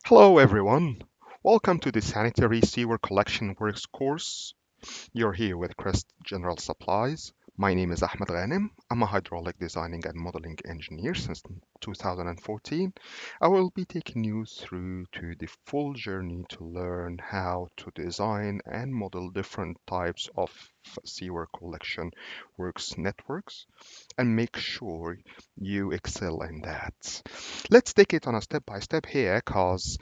Hello everyone, welcome to the Sanitary Sewer Collection Works course. You're here with Crest General Supplies. My name is Ahmed Ghanem. I'm a hydraulic designing and modeling engineer since 2014. I will be taking you through to the full journey to learn how to design and model different types of sewer collection works networks and make sure you excel in that. Let's take it on a step by step here because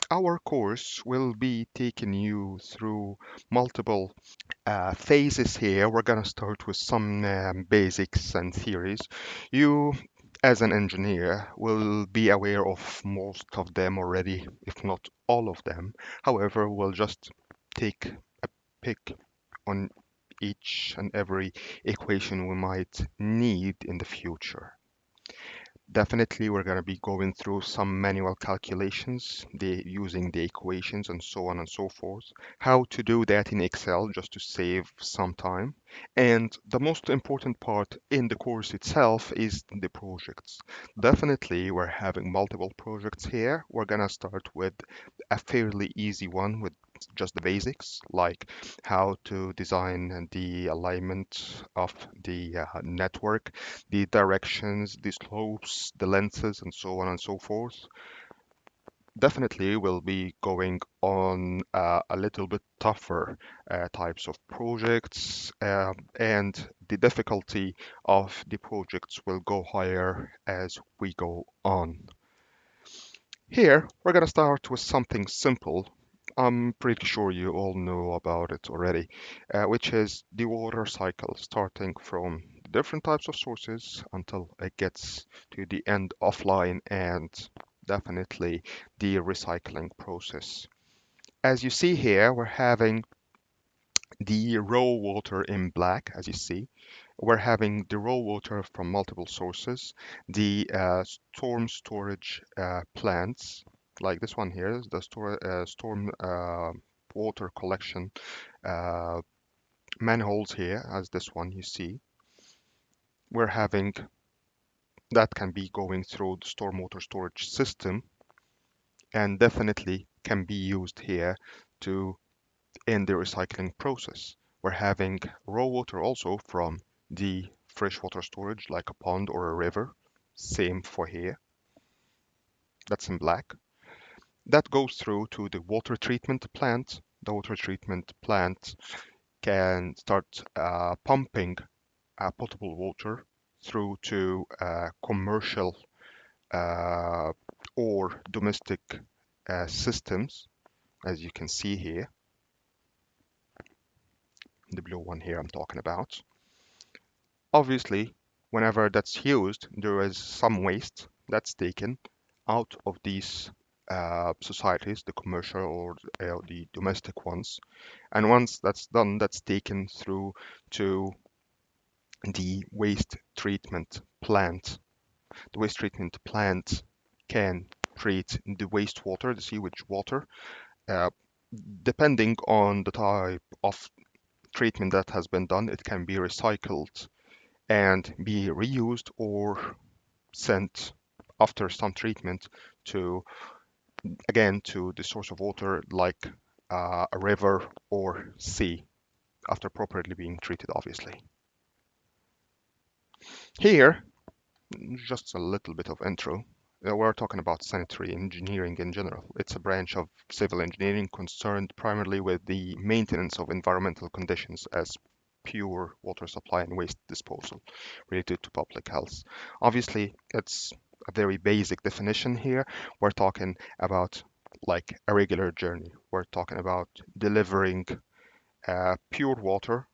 our course will be taking you through multiple phases here. We're going to start with some basics and theories. You, as an engineer, will be aware of most of them already, if not all of them. However, we'll just take a pick on each and every equation we might need in the future. Definitely, we're going to be going through some manual calculations, using the equations and so on and so forth. How to do that in Excel just to save some time. And the most important part in the course itself is the projects. Definitely, we're having multiple projects here. We're going to start with a fairly easy one with just the basics, like how to design the alignment of the network, the directions, the slopes, the lenses, and so on and so forth. Definitely will be going on a little bit tougher types of projects, and the difficulty of the projects will go higher as we go on. Here, we're going to start with something simple. I'm pretty sure you all know about it already, which is the water cycle, starting from the different types of sources until it gets to the end offline and definitely the recycling process. As you see here, we're having the raw water in black, as you see. We're having the raw water from multiple sources, the storm storage plants, like this one here, the storm water collection uh, manholes here, as this one you see. We're having that can be going through the stormwater storage system and definitely can be used here to in the recycling process. We're having raw water also from the freshwater storage like a pond or a river. Same for here. That's in black. That goes through to the water treatment plant. The water treatment plant can start pumping potable water through to commercial uh, or domestic systems, as you can see here, the blue one here I'm talking about. Obviously, whenever that's used, there is some waste that's taken out of these societies, the commercial or the domestic ones. And once that's done, that's taken through to the waste treatment plant. The waste treatment plant can treat the wastewater, the sewage water, uh, depending on the type of treatment that has been done. It can be recycled and be reused or sent after some treatment to again to the source of water like a river or sea after properly being treated, obviously. Here, just a little bit of intro. We're talking about sanitary engineering in general. It's a branch of civil engineering concerned primarily with the maintenance of environmental conditions as pure water supply and waste disposal related to public health. Obviously, it's a very basic definition here. We're talking about like a regular journey. We're talking about delivering pure water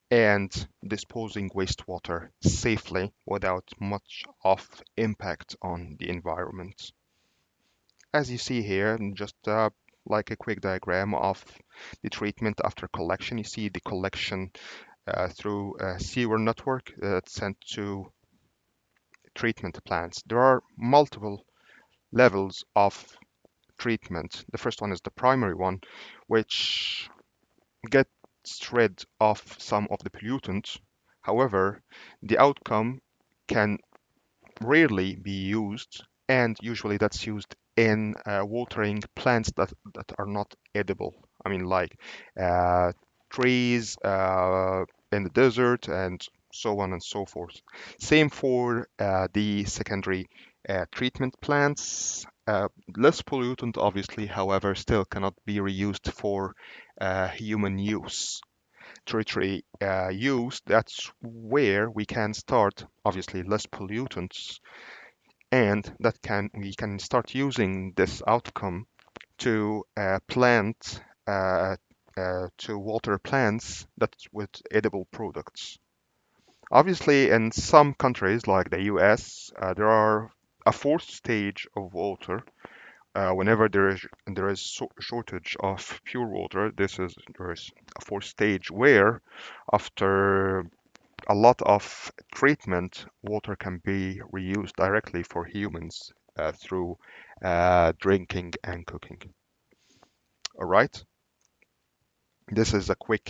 and disposing wastewater safely without much of impact on the environment. As you see here, just like a quick diagram of the treatment after collection, you see the collection through a sewer network that's sent to treatment plants. There are multiple levels of treatment. The first one is the primary one, which gets rid of some of the pollutants. However, the outcome can rarely be used, and usually that's used in watering plants that are not edible. I mean, like uh, trees in the desert and so on and so forth. Same for the secondary treatment plants. Less pollutant, obviously, however, still cannot be reused for human use. Tertiary use, that's where we can start, obviously, less pollutants, and that can we can start using this outcome to plant to water plants that with edible products. Obviously, in some countries like the US, there are a fourth stage of water. Whenever there is shortage of pure water, there is a fourth stage where, after a lot of treatment, water can be reused directly for humans through drinking and cooking. All right. This is a quick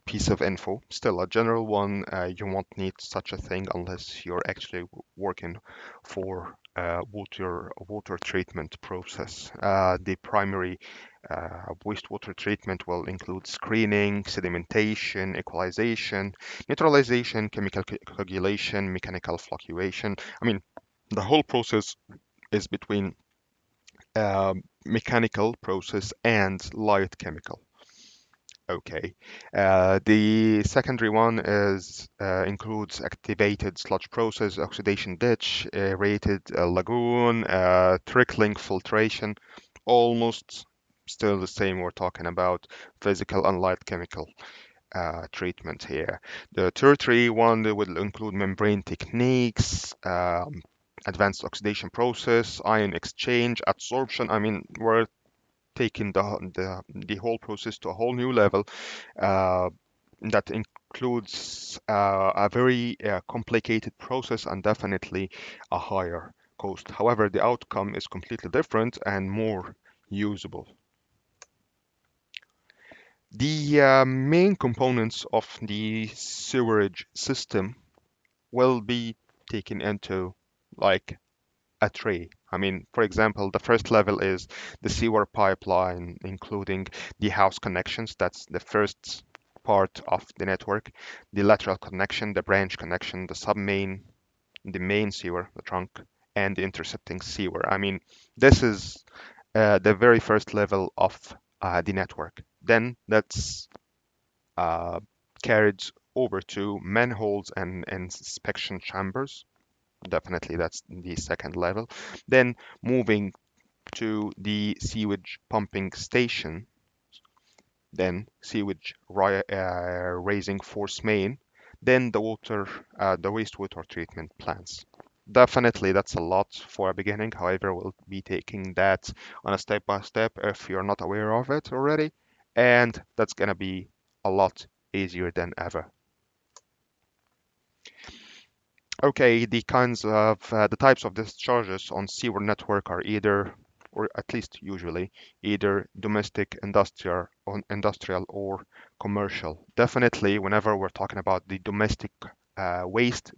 piece of info. Still a general one. You won't need such a thing unless you're actually working for water treatment process. The primary wastewater treatment will include screening, sedimentation, equalization, neutralization, chemical coagulation, mechanical flocculation. I mean, the whole process is between mechanical process and light chemical. Okay. The secondary one is includes activated sludge process, oxidation ditch, aerated lagoon, trickling filtration. Almost still the same. We're talking about physical and light chemical treatment here. The tertiary one will include membrane techniques, advanced oxidation process, ion exchange, adsorption. I mean, we're taking the whole process to a whole new level. Uh, that includes a very complicated process and definitely a higher cost. However, the outcome is completely different and more usable. The main components of the sewerage system will be taken into like a tray. I mean, for example, the first level is the sewer pipeline, including the house connections. That's the first part of the network. The lateral connection, the branch connection, the submain, the main sewer, the trunk, and the intercepting sewer. I mean, this is the very first level of the network. Then that's uh, carried over to manholes and inspection chambers. Definitely, that's the second level. Then moving to the sewage pumping station, then sewage raising force main, then the wastewater treatment plants. Definitely, that's a lot for a beginning. However, we'll be taking that on a step by step if you're not aware of it already, and that's gonna be a lot easier than ever. Okay, the types of discharges on sewer network are either, or at least usually, either domestic, industrial or commercial. Definitely, whenever we're talking about the domestic waste,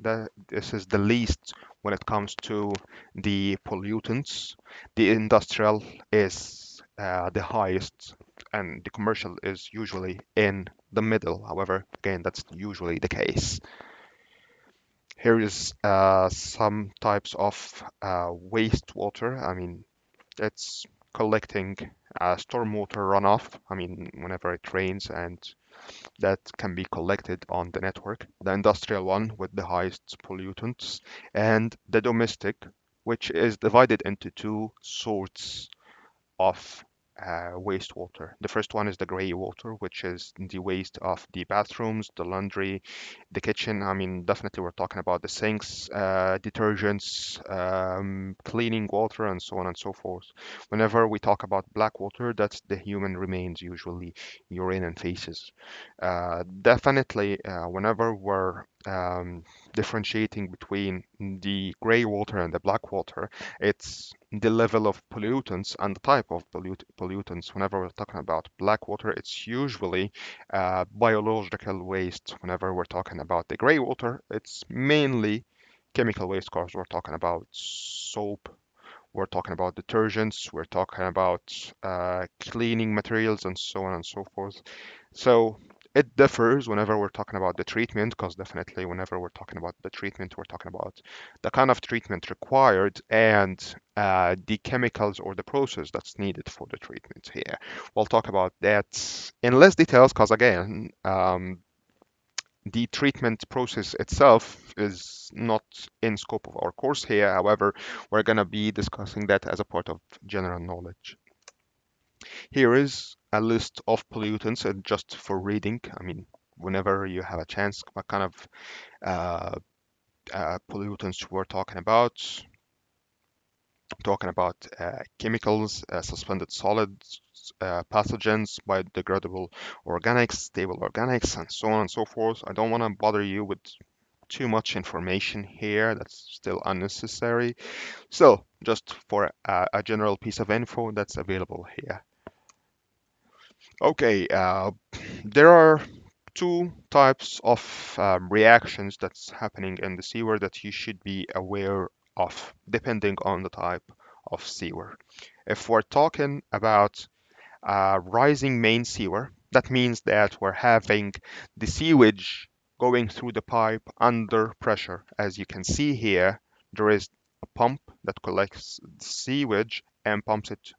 this is the least when it comes to the pollutants. The industrial is the highest, and the commercial is usually in the middle. However, again, that's usually the case. Here is some types of wastewater. I mean, it's collecting stormwater runoff. I mean, whenever it rains, and that can be collected on the network. The industrial one with the highest pollutants, and the domestic, which is divided into two sorts of wastewater. The first one is the gray water, which is the waste of the bathrooms, the laundry, the kitchen. I mean, definitely we're talking about the sinks, detergents, cleaning water, and so on and so forth. Whenever we talk about black water, that's the human remains, usually urine and feces. Definitely, whenever we're differentiating between the gray water and the black water, it's the level of pollutants and the type of pollutants. Whenever we're talking about black water, it's usually biological waste. Whenever we're talking about the gray water, it's mainly chemical waste, because we're talking about soap, we're talking about detergents, we're talking about cleaning materials, and so on and so forth. So it differs whenever we're talking about the treatment, because definitely whenever we're talking about the treatment, we're talking about the kind of treatment required and the chemicals or the process that's needed for the treatment here. We'll talk about that in less details, because again, the treatment process itself is not in scope of our course here. However, we're going to be discussing that as a part of general knowledge. Here is a list of pollutants, and just for reading, I mean, whenever you have a chance, what kind of uh, pollutants we're talking about. Talking about chemicals, suspended solids, pathogens, biodegradable organics, stable organics, and so on and so forth. I don't want to bother you with too much information here. That's still unnecessary. So, just for a general piece of info that's available here. Okay, there are two types of reactions that's happening in the sewer that you should be aware of, depending on the type of sewer. If we're talking about rising main sewer, that means that we're having the sewage going through the pipe under pressure. As you can see here, there is a pump that collects the sewage and pumps it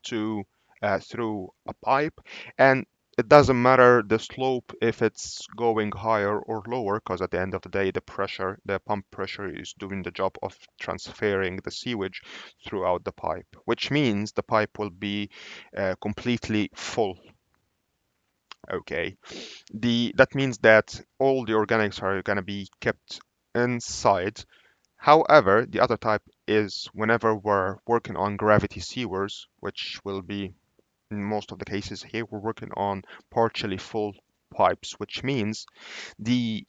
to through a pipe, and it doesn't matter the slope if it's going higher or lower, because at the end of the day, the pump pressure is doing the job of transferring the sewage throughout the pipe, which means the pipe will be completely full. Okay, that means that all the organics are going to be kept inside. However, the other type is whenever we're working on gravity sewers, which will be in most of the cases here, we're working on partially full pipes, which means the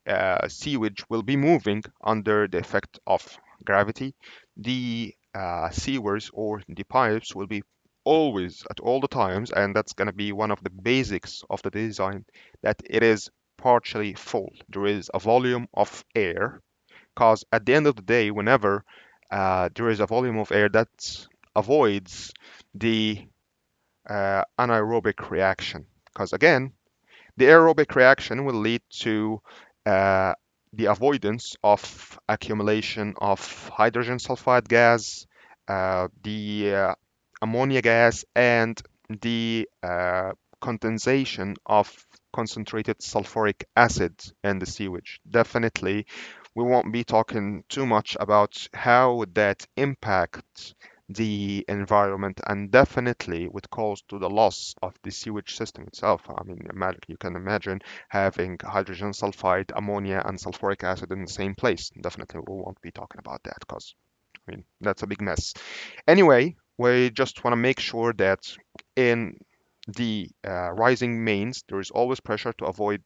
sewage will be moving under the effect of gravity. The sewers or the pipes will be always at all the times, and that's going to be one of the basics of the design, that it is partially full. There is a volume of air, because at the end of the day, whenever there is a volume of air, that avoids the anaerobic reaction. Because again, the aerobic reaction will lead to uh, the avoidance of accumulation of hydrogen sulfide gas, the ammonia gas, and the condensation of concentrated sulfuric acid in the sewage. Definitely, we won't be talking too much about how that impacts the environment, and definitely would cause to the loss of the sewage system itself. I mean, you can imagine having hydrogen sulfide, ammonia, and sulfuric acid in the same place. Definitely, we won't be talking about that, because I mean that's a big mess. Anyway, we just want to make sure that in the rising mains there is always pressure to avoid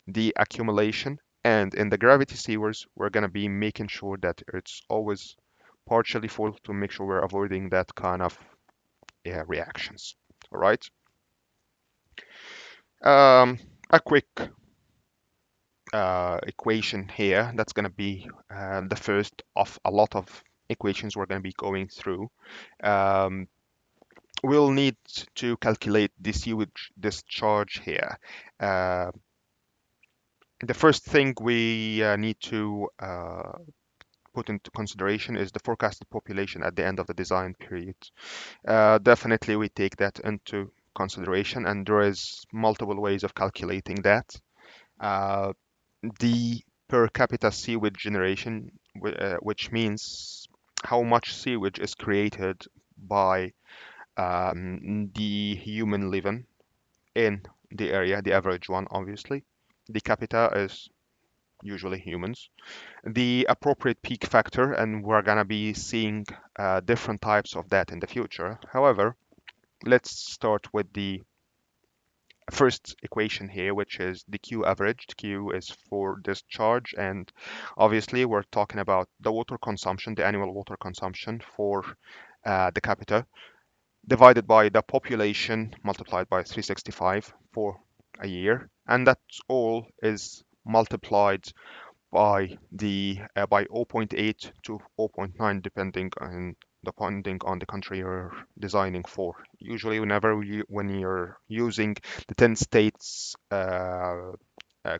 the accumulation, and in the gravity sewers we're going to be making sure that it's always partially full to make sure we're avoiding that kind of reactions. All right. Um, a quick equation here that's going to be the first of a lot of equations we're going to be going through. Um, we'll need to calculate the sewage discharge here. Uh, the first thing we need to put into consideration is the forecasted population at the end of the design period. Definitely, we take that into consideration, and there is multiple ways of calculating that. Uh, the per capita sewage generation, which means how much sewage is created by the human living in the area, the average one, obviously. The capita is usually humans. The appropriate peak factor, and we're gonna be seeing different types of that in the future. However, let's start with the first equation here, which is the Q averaged. Q is for discharge, and obviously we're talking about the water consumption, the annual water consumption for the capita, divided by the population multiplied by 365 for a year, and that all is multiplied by the by 0.8 to 0.9 depending on depending on the country you're designing for. Usually, when you're using the 10 states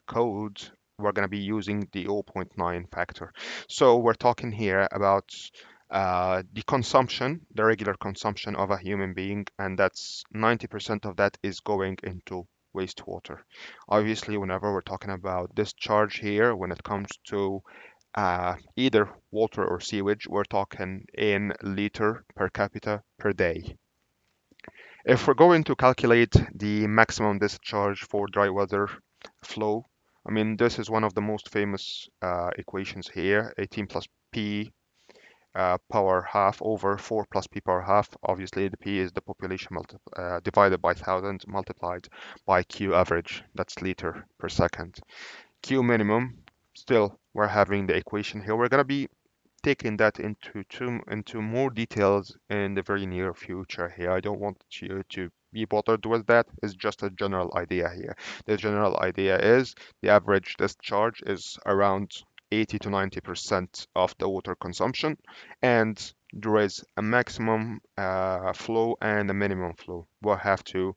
code, we're going to be using the zero point 0.9 factor. So we're talking here about the consumption, the regular consumption of a human being, and that's 90% of that is going into wastewater. Obviously, whenever we're talking about discharge here, when it comes to either water or sewage, we're talking in liter per capita per day. If we're going to calculate the maximum discharge for dry weather flow, I mean, this is one of the most famous equations here, 18 plus P power half over 4 plus P power half. Obviously, the P is the population divided by 1,000 multiplied by Q average. That's liter per second. Q minimum, still, we're having the equation here. We're going to be taking that into more details in the very near future here. I don't want you to be bothered with that. It's just a general idea here. The general idea is the average discharge is around 80 to 90% of the water consumption, and there is a maximum flow and a minimum flow. We'll have to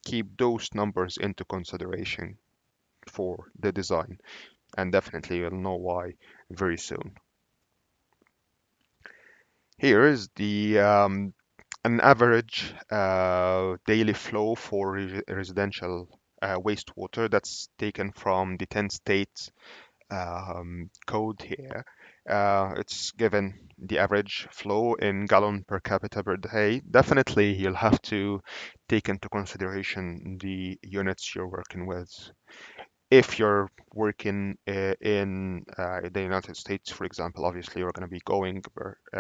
keep those numbers into consideration for the design, and definitely you'll know why very soon. Here is the an average daily flow for residential wastewater that's taken from the 10 states code here. It's given the average flow in gallon per capita per day. Definitely, you'll have to take into consideration the units you're working with. If you're working in the United States, for example, obviously you're going to be going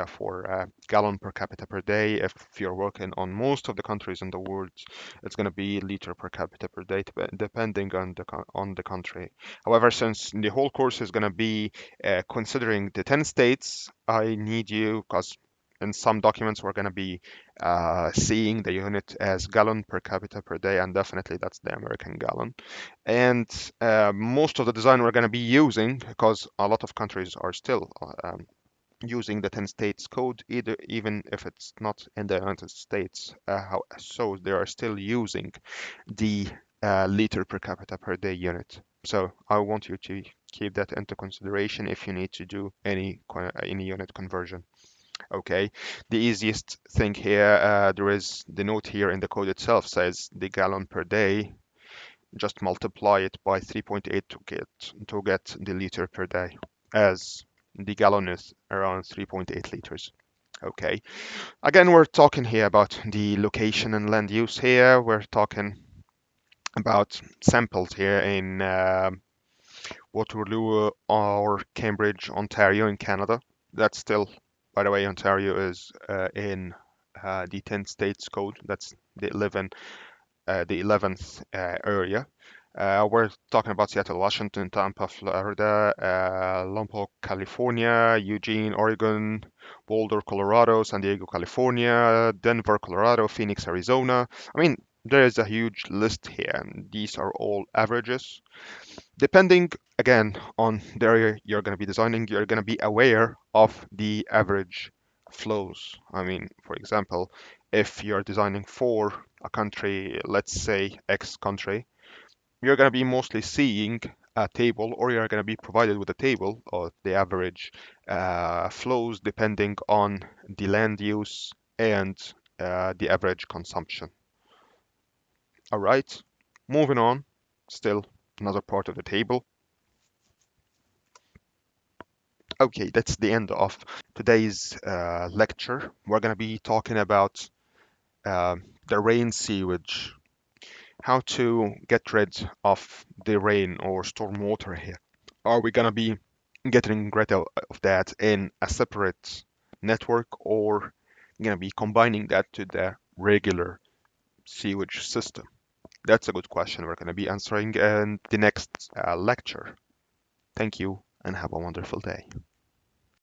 for gallon per capita per day. If you're working on most of the countries in the world, it's going to be liter per capita per day, depending on the country. However, since the whole course is going to be considering the 10 states, I need you, because in some documents we're going to be seeing the unit as gallon per capita per day, and definitely that's the American gallon. And most of the design we're going to be using, because a lot of countries are still using the 10 states code, even if it's not in the United States, so they are still using the liter per capita per day unit. So I want you to keep that into consideration if you need to do any unit conversion. Okay, the easiest thing here, there is the note here in the code itself says the gallon per day. Just multiply it by 3.8 to get the liter per day, as the gallon is around 3.8 liters. Okay, again, we're talking here about the location and land use here. We're talking about samples here in Waterloo or Cambridge, Ontario in Canada. That's still, by the way, Ontario is in the 10 states code. That's the 11th area. We're talking about Seattle, Washington, Tampa, Florida, Lompoc, California, Eugene, Oregon, Boulder, Colorado, San Diego, California, Denver, Colorado, Phoenix, Arizona. I mean, there is a huge list here, and these are all averages. Depending, again, on the area you're going to be designing, you're going to be aware of the average flows. I mean, for example, if you're designing for a country, let's say X country, you're going to be mostly seeing a table, or you're going to be provided with a table of the average flows depending on the land use and the average consumption. All right, moving on, still another part of the table. Okay, that's the end of today's lecture. We're going to be talking about the rain sewage, how to get rid of the rain or storm water here. Are we going to be getting rid of that in a separate network, or going to be combining that to the regular sewage system? That's a good question we're going to be answering in the next lecture. Thank you and have a wonderful day.